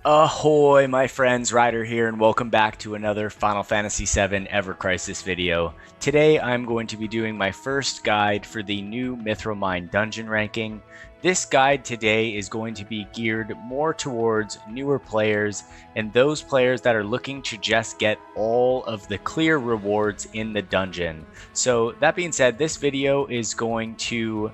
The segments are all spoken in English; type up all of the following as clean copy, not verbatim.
Ahoy, my friends, Ryder here, and welcome back to another Final Fantasy VII Ever Crisis video. Today I'm going to be doing my first guide for the new Mythril Mine Dungeon Ranking. This guide today is going to be geared more towards newer players and those players that are looking to just get all of the clear rewards in the dungeon. So that being said, this video is going to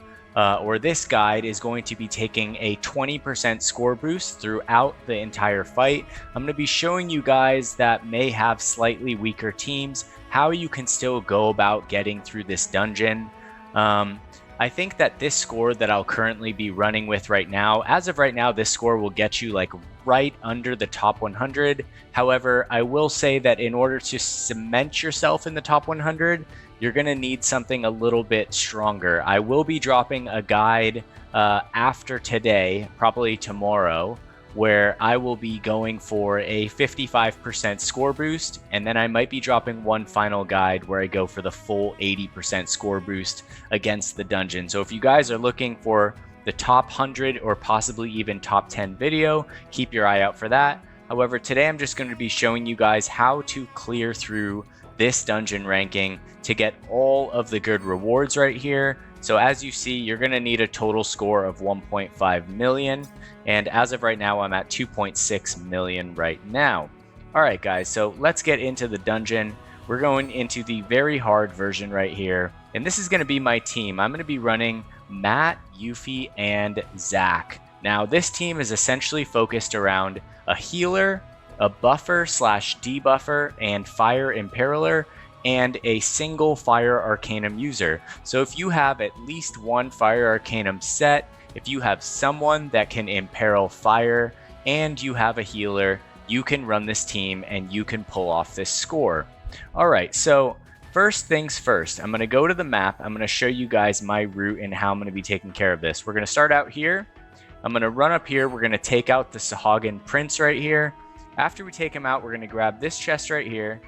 this guide is going to be taking a 20% score boost throughout the entire fight. I'm going to be showing you guys that may have slightly weaker teams how you can still go about getting through this dungeon. I think that this score that I'll currently be running with right now, as of right now, this score will get you like right under the top 100. However, I will say that in order to cement yourself in the top 100, you're going to need something a little bit stronger. I will be dropping a guide after today, probably tomorrow, where I will be going for a 55% score boost, and then I might be dropping one final guide where I go for the full 80% score boost against the dungeon. So if you guys are looking for the top 100 or possibly even top 10 video, keep your eye out for that. However, today I'm just going to be showing you guys how to clear through this dungeon ranking to get all of the good rewards right here. So as you see, you're going to need a total score of 1.5 million. And as of right now, I'm at 2.6 million right now. All right, guys, so let's get into the dungeon. We're going into the very hard version right here. And this is going to be my team. I'm going to be running Matt, Yuffie, and Zach. Now, this team is essentially focused around a healer, a buffer / debuffer, and fire imperiler, and a single fire arcanum user. So if you have at least one fire arcanum set, if you have someone that can imperil fire, and you have a healer, you can run this team and you can pull off this score. All right, so first things first, I'm going to go to the map. I'm going to show you guys my route and how I'm going to be taking care of this. We're going to start out here. I'm going to run up here. We're going to take out the Sahagin Prince right here. After we take him out, we're going to grab this chest right here,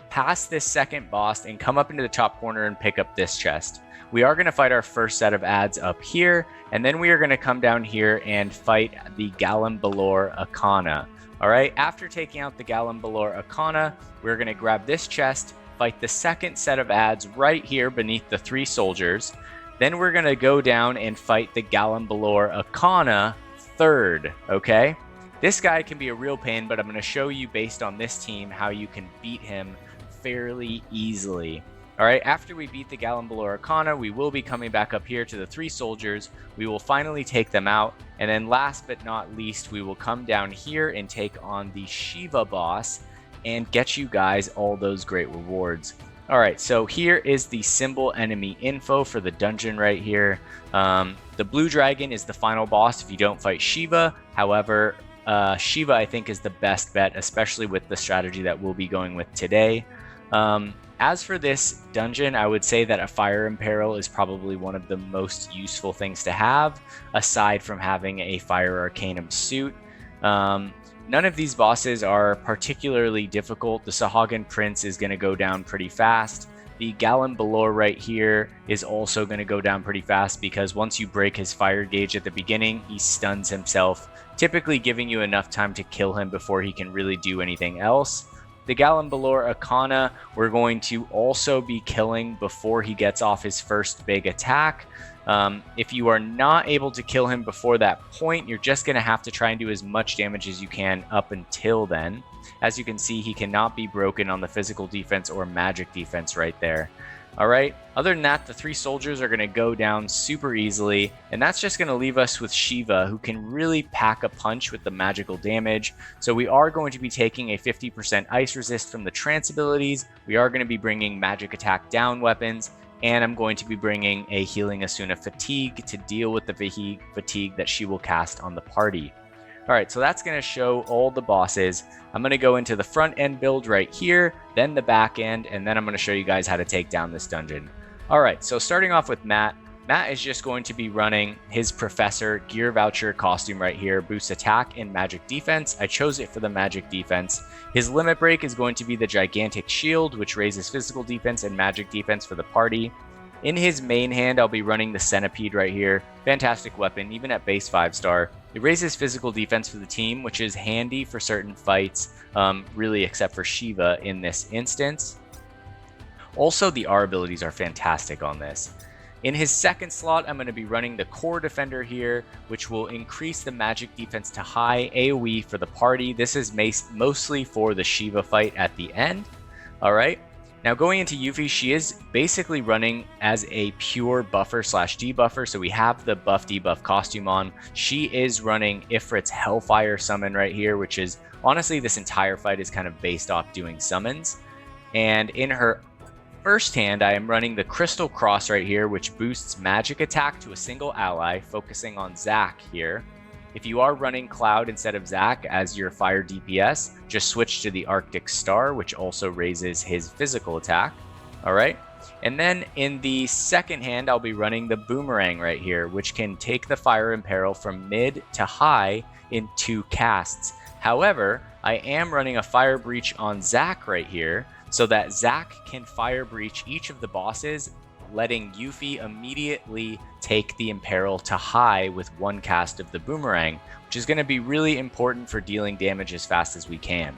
pass this second boss, and come up into the top corner and pick up this chest. We are going to fight our first set of ads up here, and then we are going to come down here and fight the Galambalor Akana. Alright, after taking out the Galambalor Akana, we're going to grab this chest, fight the second set of ads right here beneath the 3 soldiers. Then we're going to go down and fight the Galambalor Akana third, okay? This guy can be a real pain, but I'm going to show you based on this team how you can beat him fairly easily. Alright, after we beat the Galambalor Akana, we will be coming back up here to the 3 soldiers. We will finally take them out, and then last but not least, we will come down here and take on the Shiva boss and get you guys all those great rewards. Alright, so here is the symbol enemy info for the dungeon right here. The blue dragon is the final boss if you don't fight Shiva. However, Shiva I think is the best bet, especially with the strategy that we'll be going with today. As for this dungeon, I would say that a fire imperil is probably one of the most useful things to have, aside from having a fire arcanum suit. None of these bosses are particularly difficult. The Sahagin Prince is going to go down pretty fast. The Galambalor right here is also going to go down pretty fast because once you break his fire gauge at the beginning, he stuns himself, typically giving you enough time to kill him before he can really do anything else. The Galambalor Akana we're going to also be killing before he gets off his first big attack. If you are not able to kill him before that point, you're just going to have to try and do as much damage as you can up until then. As you can see, he cannot be broken on the physical defense or magic defense right there. Alright, other than that, the 3 soldiers are going to go down super easily, and that's just going to leave us with Shiva, who can really pack a punch with the magical damage. So we are going to be taking a 50% ice resist from the trance abilities, we are going to be bringing magic attack down weapons, and I'm going to be bringing a healing Asuna fatigue to deal with the fatigue that she will cast on the party. Alright, so that's going to show all the bosses. I'm going to go into the front end build right here, then the back end, and then I'm going to show you guys how to take down this dungeon. Alright, so starting off with Matt. Matt is just going to be running his Professor Gear Voucher costume right here, boosts attack and magic defense. I chose it for the magic defense. His limit break is going to be the Gigantic Shield, which raises physical defense and magic defense for the party. In his main hand, I'll be running the Centipede right here. Fantastic weapon, even at base 5-star. It raises physical defense for the team, which is handy for certain fights, really except for Shiva in this instance. Also, the R abilities are fantastic on this. In his second slot, I'm going to be running the Core Defender here, which will increase the magic defense to high AoE for the party. This is mostly for the Shiva fight at the end. All right. Now going into Yuffie, she is basically running as a pure buffer slash debuffer. So we have the buff debuff costume on. She is running Ifrit's Hellfire summon right here, which is honestly, this entire fight is kind of based off doing summons. And in her first hand, I am running the Crystal Cross right here, which boosts magic attack to a single ally, focusing on Zac here. If you are running Cloud instead of Zac as your fire DPS, just switch to the Arctic Star, which also raises his physical attack. All right. And then in the second hand, I'll be running the Boomerang right here, which can take the Fire Imperil from mid to high in 2 casts. However, I am running a Fire Breach on Zac right here, so that Zac can Fire Breach each of the bosses, letting Yuffie immediately take the Imperil to high with 1 cast of the Boomerang, which is going to be really important for dealing damage as fast as we can.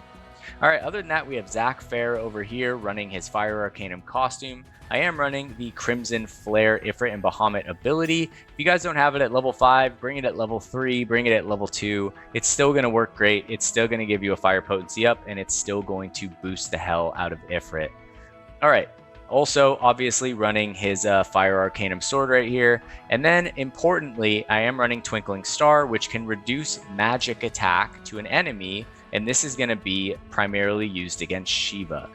Alright, other than that, we have Zac Fair over here running his Fire Arcanum costume. I am running the Crimson Flare Ifrit and Bahamut ability. If you guys don't have it at level 5, bring it at level 3, bring it at level 2. It's still going to work great. It's still going to give you a fire potency up, and it's still going to boost the hell out of Ifrit. Alright, also obviously running his Fire Arcanum sword right here. And then importantly, I am running Twinkling Star, which can reduce magic attack to an enemy, and this is going to be primarily used against Shiva.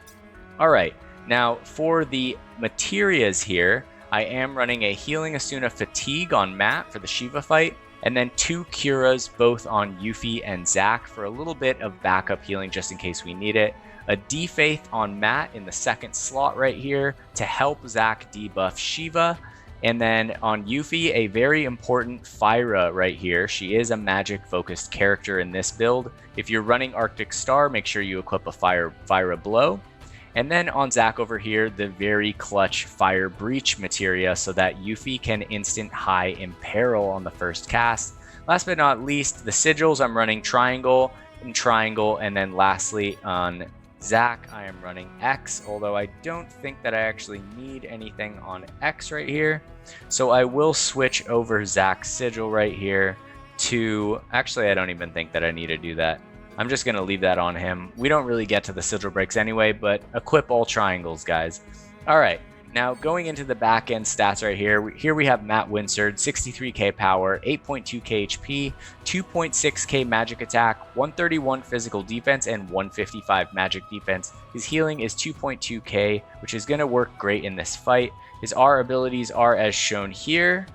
Alright, now for the materias here, I am running a Healing Asuna Fatigue on Matt for the Shiva fight, and then 2 Curas both on Yuffie and Zac for a little bit of backup healing just in case we need it. A D-Faith on Matt in the second slot right here to help Zac debuff Shiva. And then on Yuffie, a very important Fyra right here. She is a magic-focused character in this build. If you're running Arctic Star, make sure you equip a Fyra Blow. And then on Zac over here, the very clutch Fire Breach materia so that Yuffie can instant high Imperil on the first cast. Last but not least, the sigils, I'm running Triangle and Triangle. And then lastly on Zac, I am running X, although I don't think that I actually need anything on X right here. So I will switch over Zac's sigil right here to... Actually, I don't even think that I need to do that. I'm just going to leave that on him. We don't really get to the sigil breaks anyway, but equip all triangles, guys. All right. Now, going into the back-end stats right here, we have Matt Winsard, 63k power, 8.2k HP, 2.6k magic attack, 131 physical defense, and 155 magic defense. His healing is 2.2k, which is going to work great in this fight. His R abilities are as shown here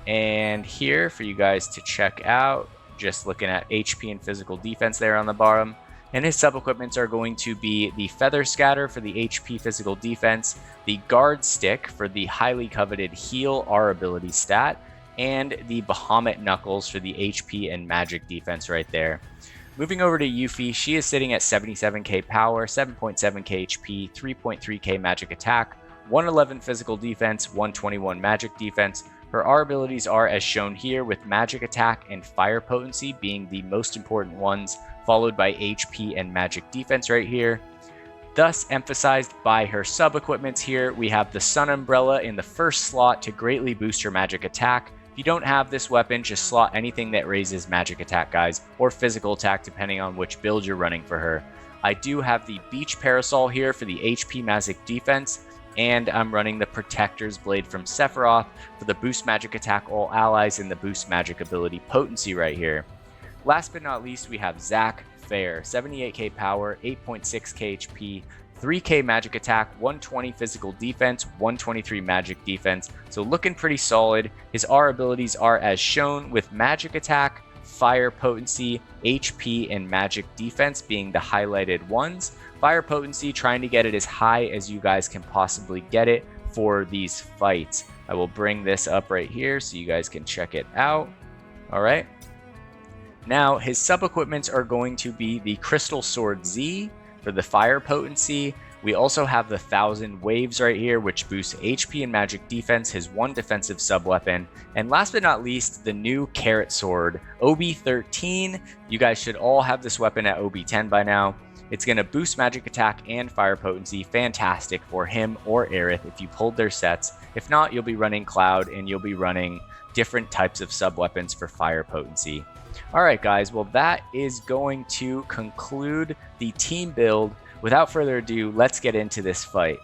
and here for you guys to check out. Just looking at HP and physical defense there on the bottom. And his sub-equipments are going to be the Feather Scatter for the HP physical defense, the Guard Stick for the highly coveted Heal R ability stat, and the Bahamut Knuckles for the HP and magic defense right there. Moving over to Yuffie, she is sitting at 77k power, 7.7k HP, 3.3k magic attack, 111 physical defense, 121 magic defense. Her R abilities are as shown here, with magic attack and fire potency being the most important ones, followed by HP and magic defense right here. Thus emphasized by her sub-equipments here, we have the Sun Umbrella in the first slot to greatly boost her magic attack. If you don't have this weapon, just slot anything that raises magic attack, guys, or physical attack depending on which build you're running for her. I do have the Beach Parasol here for the HP magic defense, and I'm running the Protector's Blade from Sephiroth for the boost magic attack all allies and the boost magic ability potency right here. Last but not least, we have Zac Fair, 78k power, 8.6k HP, 3k magic attack, 120 physical defense, 123 magic defense. So looking pretty solid. His R abilities are as shown, with magic attack, fire potency, HP, and magic defense being the highlighted ones. Fire potency, trying to get it as high as you guys can possibly get it for these fights. I will bring this up right here so you guys can check it out. All right. Now, his sub-equipments are going to be the Crystal Sword Z for the fire potency. We also have the 1000 Waves right here, which boosts HP and magic defense, his one defensive sub-weapon. And last but not least, the new Carrot Sword, OB13. You guys should all have this weapon at OB10 by now. It's going to boost magic attack and fire potency. Fantastic for him or Aerith if you pulled their sets. If not, you'll be running Cloud and you'll be running different types of sub-weapons for fire potency. Alright guys, well that is going to conclude the team build. Without further ado, let's get into this fight.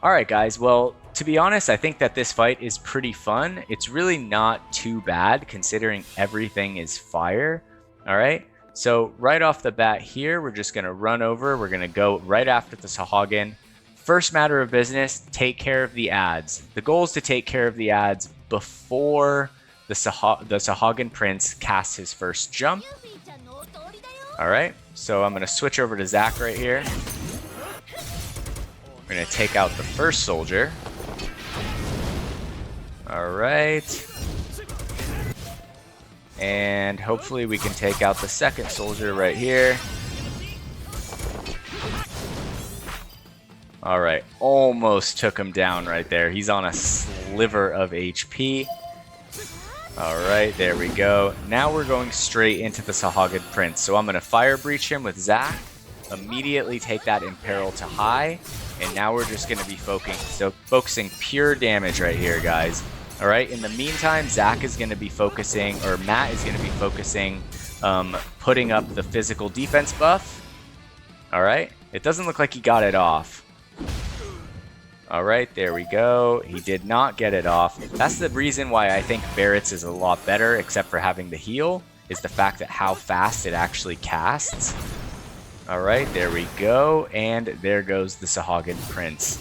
Alright guys, well to be honest, I think that this fight is pretty fun. It's really not too bad considering everything is fire. Alright, so right off the bat here, we're just going to run over. We're going to go right after the Sahagin. First matter of business, take care of the ads. The goal is to take care of the ads before the Sahagin Prince casts his first jump. Alright, so I'm going to switch over to Zac right here. We're going to take out the first soldier. Alright. And hopefully we can take out the second soldier right here. Alright, almost took him down right there. He's on a sliver of HP. Alright, there we go. Now we're going straight into the Sahagin Prince. So I'm going to Fire Breach him with Zac. Immediately take that Imperil to high. And now we're just going to be focusing pure damage right here, guys. Alright, in the meantime, Zac is going to be focusing, or Matt is going to be focusing, putting up the physical defense buff. Alright, it doesn't look like he got it off. Alright, there we go. He did not get it off. That's the reason why I think Barrett's is a lot better, except for having the heal, is the fact that how fast it actually casts. Alright, there we go. And there goes the Sahagin Prince.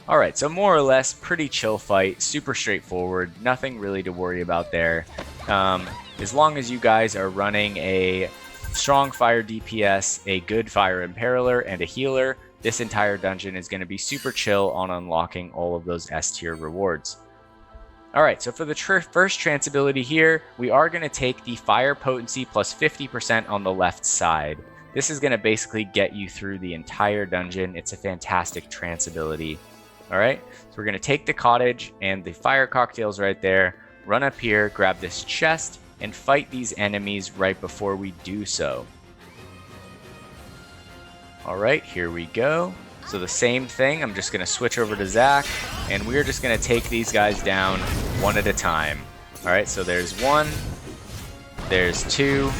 Alright, so more or less, pretty chill fight. Super straightforward. Nothing really to worry about there. As long as you guys are running a strong fire DPS, a good fire imperiler, and a healer, this entire dungeon is going to be super chill on unlocking all of those S tier rewards. Alright, so for the first trance ability here, we are going to take the fire potency plus 50% on the left side. This is going to basically get you through the entire dungeon. It's a fantastic trance ability. Alright, so we're going to take the cottage and the fire cocktails right there, run up here, grab this chest, and fight these enemies right before we do so. Alright, here we go. So the same thing, I'm just going to switch over to Zac, and we're just going to take these guys down one at a time. Alright, so there's one, there's two.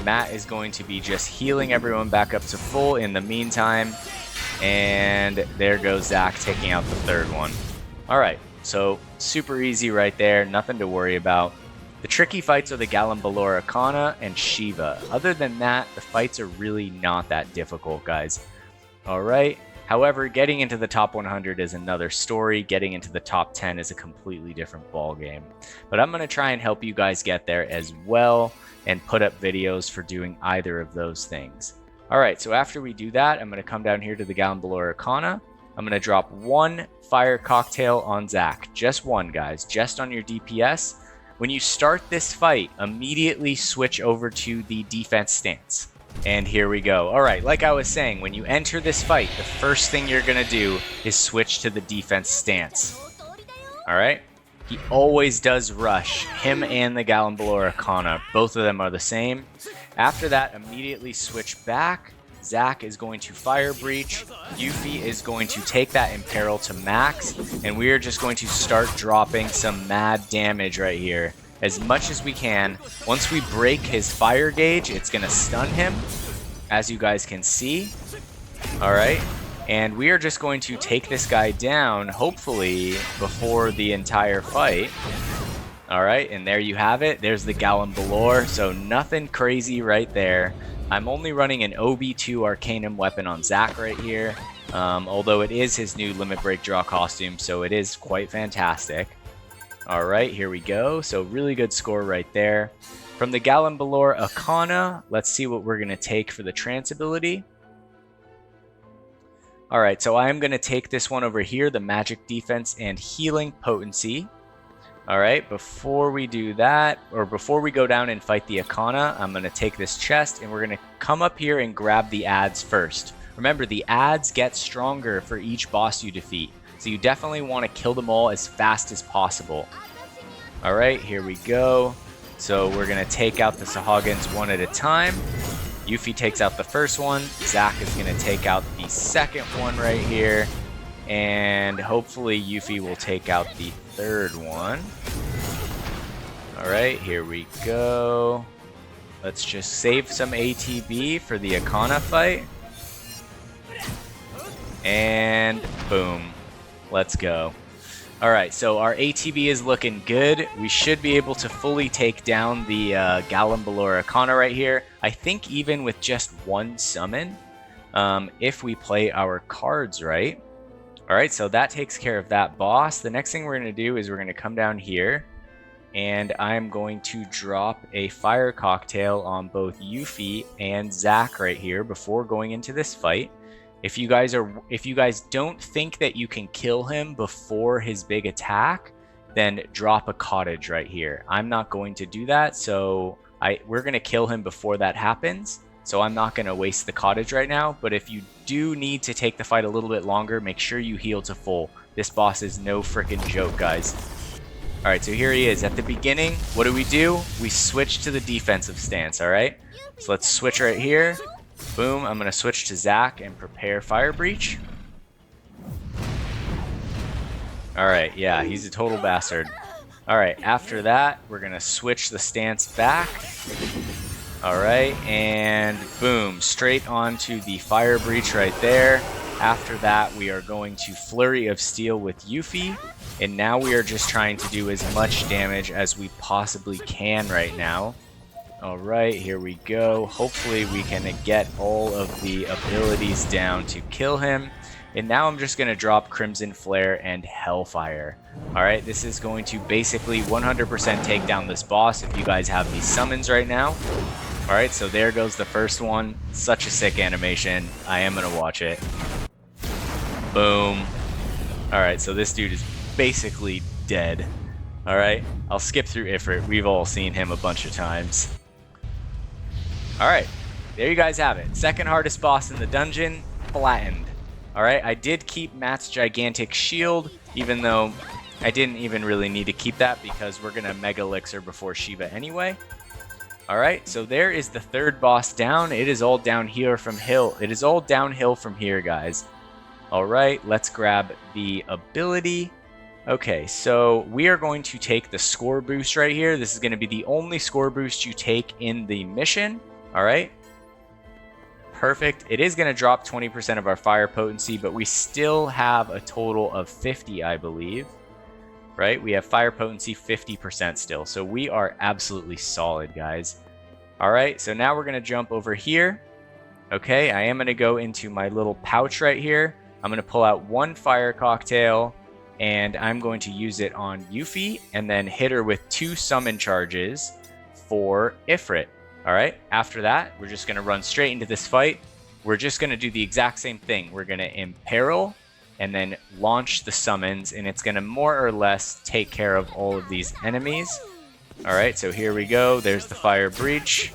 Matt is going to be just healing everyone back up to full in the meantime. And there goes Zac taking out the third one. Alright, so super easy right there, nothing to worry about. The tricky fights are the Galambalor Arcana and Shiva. Other than that, the fights are really not that difficult, guys. Alright, however, getting into the top 100 is another story. Getting into the top 10 is a completely different ballgame. But I'm going to try and help you guys get there as well and put up videos for doing either of those things. Alright, so after we do that, I'm going to come down here to the Galambalor Arcana. I'm going to drop one fire cocktail on Zac. Just one, guys. Just on your DPS. When you start this fight, immediately switch over to the defense stance. And here we go. Alright, like I was saying, when you enter this fight, the first thing you're going to do is switch to the defense stance. Alright? He always does rush. Him and the Galambalor Arcana. Both of them are the same. After that, immediately switch back. Zac is going to Fire Breach. Yuffie is going to take that Imperil to max. And we are just going to start dropping some mad damage right here. As much as we can. Once we break his fire gauge, it's going to stun him. As you guys can see. Alright. And we are just going to take this guy down, hopefully, before the entire fight. Alright, and there you have it. There's the Galambalor. So nothing crazy right there. I'm only running an OB2 Arcanum weapon on Zac right here. Although it is his new Limit Break Draw costume, so it is quite fantastic. Alright, here we go. So really good score right there. From the Galambalor Arcana, let's see what we're going to take for the trance ability. Alright, so I am going to take this one over here, the magic defense and healing potency. Alright, before we do that, or before we go down and fight the Akana, I'm going to take this chest and we're going to come up here and grab the ads first. Remember, the ads get stronger for each boss you defeat, so you definitely want to kill them all as fast as possible. Alright, here we go. So we're going to take out the Sahagins one at a time. Yuffie takes out the first one. Zack is going to take out the second one right here. And hopefully Yuffie will take out the third one. Alright, here we go. Let's just save some ATB for the Akana fight. And boom. Let's go. Alright, so our ATB is looking good. We should be able to fully take down the Galambalor Akana right here. I think even with just one summon, if we play our cards right. Alright, so that takes care of that boss. The next thing we're going to do is we're going to come down here. And I'm going to drop a fire cocktail on both Yuffie and Zack right here before going into this fight. If you guys don't think that you can kill him before his big attack, then drop a cottage right here. I'm not going to do that, so we're going to kill him before that happens. So I'm not going to waste the cottage right now, but if you do need to take the fight a little bit longer, make sure you heal to full. This boss is no freaking joke, guys. Alright, so here he is. At the beginning, what do? We switch to the defensive stance, alright? So let's switch right here. Boom, I'm going to switch to Zack and prepare Fire Breach. Alright, yeah, he's a total bastard. Alright, after that, we're going to switch the stance back. Alright, and boom, straight onto the Fire Breach right there. After that, we are going to Flurry of Steel with Yuffie. And now we are just trying to do as much damage as we possibly can right now. Alright, here we go. Hopefully we can get all of the abilities down to kill him. And now I'm just going to drop Crimson Flare and Hellfire. Alright, this is going to basically 100% take down this boss if you guys have these summons right now. Alright, so there goes the first one. Such a sick animation. I am going to watch it. Boom. Alright, so this dude is basically dead. Alright, I'll skip through Ifrit. We've all seen him a bunch of times. Alright, there you guys have it. Second hardest boss in the dungeon, flattened. Alright, I did keep Matt's gigantic shield, even though I didn't even really need to keep that because we're going to Mega Elixir before Shiva anyway. Alright, so there is the third boss down. It is all down here from hill. It is all downhill from here, guys. Alright, let's grab the ability. Okay, so we are going to take the score boost right here. This is going to be the only score boost you take in the mission. Alright. Perfect. It is going to drop 20% of our fire potency, but we still have a total of 50, I believe. Right? We have fire potency 50% still. So we are absolutely solid, guys. Alright, so now we're going to jump over here. Okay, I am going to go into my little pouch right here. I'm going to pull out one fire cocktail, and I'm going to use it on Yuffie, and then hit her with 2 summon charges for Ifrit. Alright, after that, we're just going to run straight into this fight. We're just going to do the exact same thing. We're going to imperil, and then launch the summons, and it's going to more or less take care of all of these enemies. Alright, so here we go. There's the Fire Breach,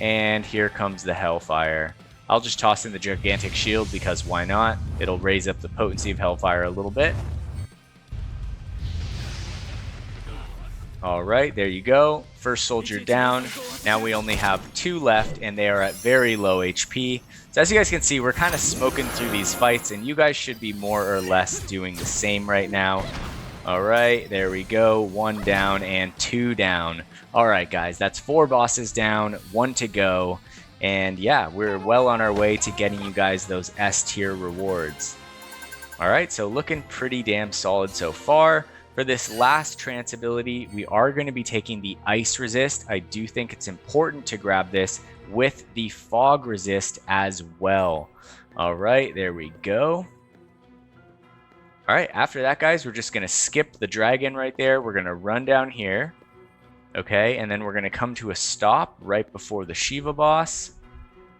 and here comes the Hellfire. I'll just toss in the gigantic shield because why not? It'll raise up the potency of Hellfire a little bit. Alright, there you go. First soldier down. Now we only have 2 left, and they are at very low HP. So as you guys can see, we're kind of smoking through these fights, and you guys should be more or less doing the same right now. Alright, there we go. 1 down and 2 down. Alright, guys, that's 4 bosses down, 1 to go. And yeah, we're well on our way to getting you guys those S tier rewards. Alright, so looking pretty damn solid so far. For this last trance ability, we are going to be taking the Ice Resist. I do think it's important to grab this with the Fog Resist as well. Alright, there we go. Alright, after that, guys, we're just going to skip the dragon right there. We're going to run down here. Okay, and then we're going to come to a stop right before the Shiva boss.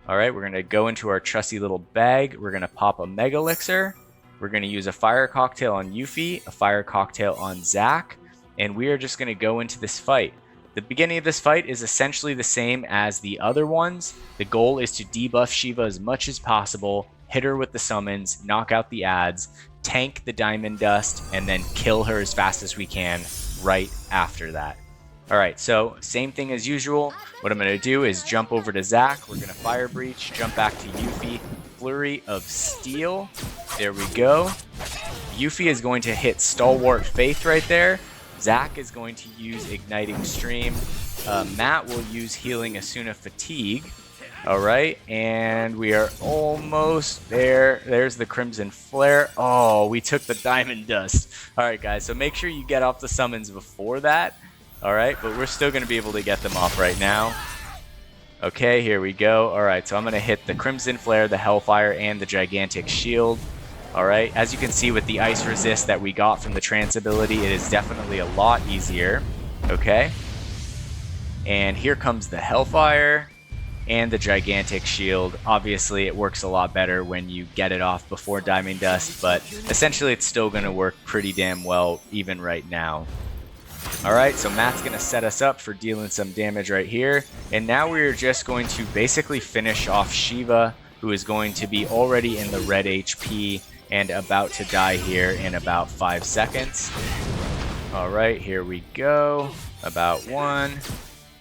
All right, we're going to go into our trusty little bag. We're going to pop a Mega Elixir. We're going to use a Fire Cocktail on Yuffie, a Fire Cocktail on Zac, and we are just going to go into this fight. The beginning of this fight is essentially the same as the other ones. The goal is to debuff Shiva as much as possible, hit her with the summons, knock out the adds, tank the Diamond Dust, and then kill her as fast as we can right after that. Alright, so same thing as usual. What I'm going to do is jump over to Zac. We're going to Fire Breach, jump back to Yuffie. Flurry of Steel. There we go. Yuffie is going to hit Stalwart Faith right there. Zac is going to use Igniting Stream. Matt will use Healing Asuna Fatigue. Alright, and we are almost there. There's the Crimson Flare. Oh, we took the Diamond Dust. Alright guys, so make sure you get off the summons before that. Alright, but we're still going to be able to get them off right now. Okay, here we go. Alright, so I'm going to hit the Crimson Flare, the Hellfire, and the Gigantic Shield. Alright, as you can see with the Ice Resist that we got from the Trance ability, it is definitely a lot easier. Okay. And here comes the Hellfire and the Gigantic Shield. Obviously, it works a lot better when you get it off before Diamond Dust, but essentially it's still going to work pretty damn well even right now. Alright, so Matt's going to set us up for dealing some damage right here. And now we're just going to basically finish off Shiva, who is going to be already in the red HP and about to die here in about 5 seconds. Alright, here we go. About 1,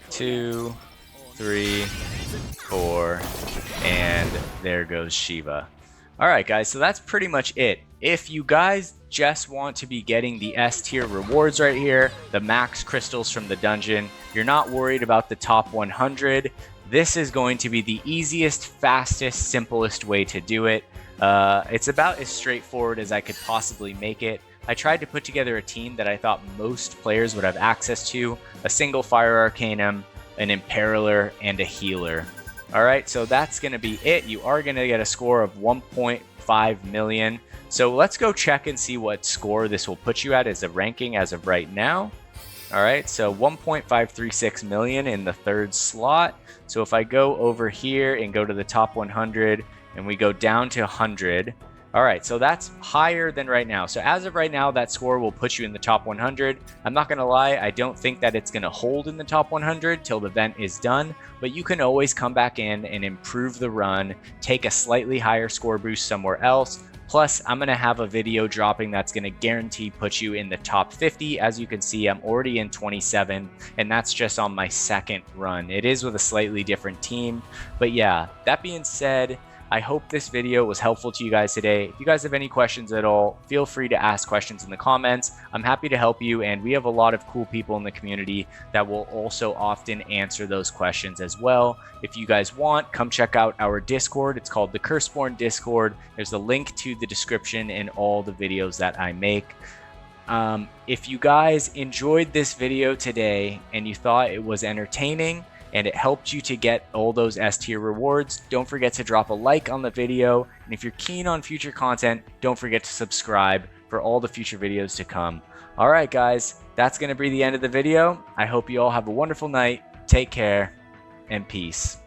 2, 3, 4, and there goes Shiva. Alright guys, so that's pretty much it. If you guys just want to be getting the S tier rewards right here, the max crystals from the dungeon, you're not worried about the top 100, this is going to be the easiest, fastest, simplest way to do it. It's about as straightforward as I could possibly make it. I tried to put together a team that I thought most players would have access to, a single Fire Arcanum, an Imperiler, and a Healer. Alright, so that's going to be it. You are going to get a score of 1.5 million. So let's go check and see what score this will put you at as a ranking as of right now. Alright, so 1.536 million in the third slot. So if I go over here and go to the top 100 and we go down to 100, alright, so that's higher than right now. So as of right now, that score will put you in the top 100. I'm not going to lie, I don't think that it's going to hold in the top 100 till the event is done, but you can always come back in and improve the run, take a slightly higher score boost somewhere else. Plus, I'm going to have a video dropping that's going to guarantee put you in the top 50. As you can see, I'm already in 27, and that's just on my second run. It is with a slightly different team, but yeah, that being said, I hope this video was helpful to you guys today. If you guys have any questions at all, feel free to ask questions in the comments. I'm happy to help you, and we have a lot of cool people in the community that will also often answer those questions as well. If you guys want, come check out our Discord. It's called the Curseborn Discord. There's a link to the description in all the videos that I make. If you guys enjoyed this video today and you thought it was entertaining, and it helped you to get all those S tier rewards, don't forget to drop a like on the video. And if you're keen on future content, don't forget to subscribe for all the future videos to come. Alright guys, that's going to be the end of the video. I hope you all have a wonderful night. Take care, and peace.